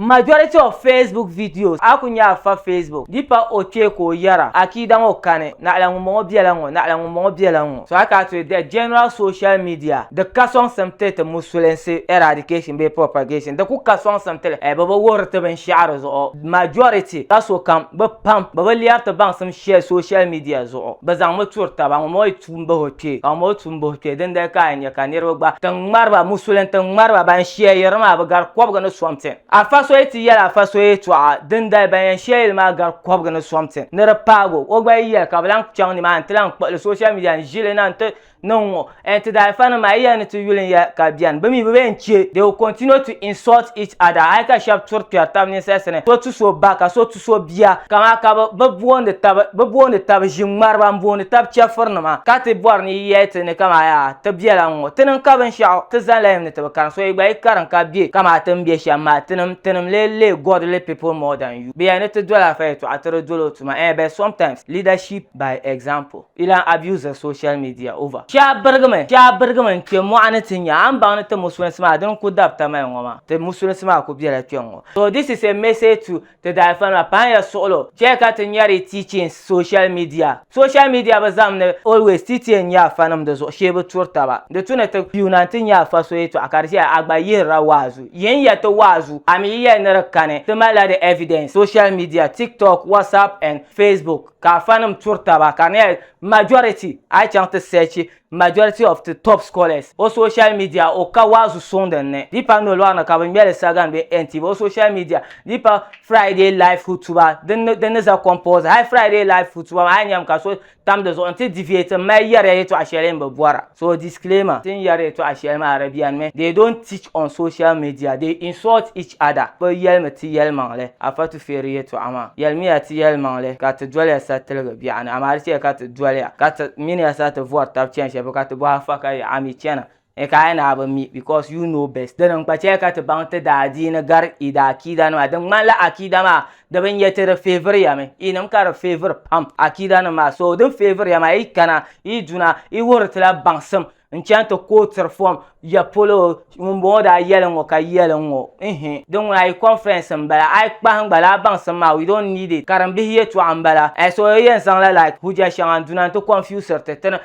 majority of Facebook videos akunya fa Facebook dipa oche ko yara akida ngo kane na la ngo biela ngo na la ngo biela ngo so aka to the general social media the kason samtete musulense eradication be propagation the ku kason samtele baba worte ben shi'ar zo majority kaso kam be pam baba liarta bang sam share social media zo bazang mo turta bang mo tumba hoche mo tumba hoche den da ka nya ka nirba ba tan marba musulen tan marba ban share yarma ba gar kob gana somten afa so eti yala afa so etu a den da ban share ma gar kob gana somten nera pago o gba yel ka blan chang ni ma antlan le social media jile na ante no and that fan my yan to yulen ya kabian bami be nche they will continue to insult each other I ka sharp tur pia tam ni sesene so to so back so to so bia kama ka be buon de tab jingmar ba buon de tab chafar na ma ka te bor ni yete ne kama ya te bia la ngo tenen ka ban sha te zalem ne te kan so e gba karan ka bie kama tem bia sha ma tenem le god le people more than you be ne te dola fa to atero dolo to ma be sometimes leadership by example ila abuse the social media over sha bergame ke mo anatin ya an ba na te musulman ma don ku dapta mai ngoma te musulman ma ku biela kyengo so this is a message to the diaphragm pa ya solo che ka tin yari teaching social media ba zamne always teaching ya fanam da zo shebe turta ba da tuna ta yunantin ya faso yato a karshe agba yin rawazu yin ya to wazu ami ya na rakane to mala da evidence social media TikTok WhatsApp and Facebook ka fanam turta ba kan majority I chant search majority of the top scholars o social media o kawazu sonda ne dipa no lo na ka ba miele sagan be enti o social media dipa Friday live hutuba den za compose high Friday live hutuba anyam ka so tam de zo anti deviate mai yare to ashele mbora so disclaimer tin yare to ashele ma arabian me they don't teach on social media they insult each other but yelma ti yelma le afatu feriye to ama yelmi ati yelma le ka to dole sa telga bi ana amarti ka to dole ka to mini sa to voir tab change ka to ba fa ka ami chena e ka na ba mi because you know best dan pa che ka to bante da di na gar ida akida na dan mala akida ma da ban yete da favor ya me inam ka favor pam akida na ma so dan favor ya ma ikana I juna I wortla bangsam enchanto quarter form ya polo mbo da yelengo ka yelengo don I conference mbala I kpa mbala bangsam ma we don't need it karambi ye to ambala so yen sang like huja shangan dunan to confuse certain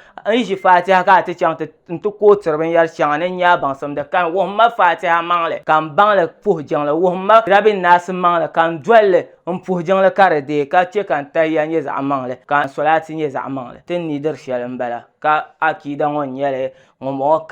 ji fatiha ka ta chang to quarter ben yar shangan nya bangsam da kan wo ma fatiha mangle kan bangle pu jangla wo ma rabin nas mangle kan dwelle pu jangla kare de ka che kan tayya nye za mangle kan solati nye za mangle tin ni der shalan bala ka akida ngon yele ngomo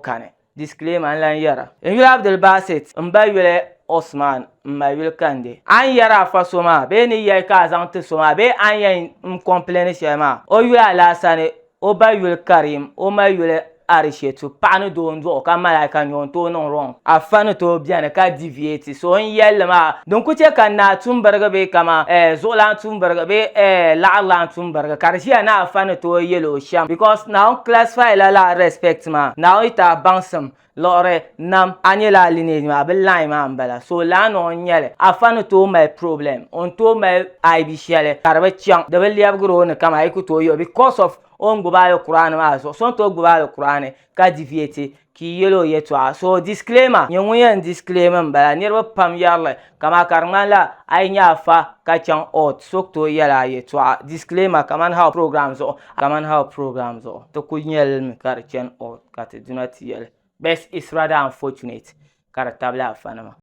kane disclaimer lan yara Emir Abdul Basit mba yele Osman mba yele kande an yara fasoma be ni yai ka zante soma be an yai complain shema o yula la sane o ba yule Karim o ma yule arishetu panu do ndo ka malaika nyon to non wrong afanu to biane ka deviate so on yelma donc ku ce kan na tumbarga be kama zolan tumbarga be la'lan tumbarga karshe na afanu to yellow sham because now classify la respect ma now ita bansam lore nam anyela lineage ma be line ma ambala so la no nyele afanu to my problem on to my IB shele karbe chang de be liab gro ne kama ikuto yo because of on global Quran ma so to global Quran ka deviate ki yelo yeto so disclaimer nyonyen disclaimer bala nirba pam yarle kama karmala ay nya fa ka chan ot sokto yala yeto disclaimer kaman how programs to kunyel mi kar chen ot ka te dunati yele best is rather unfortunate kar tabla fanama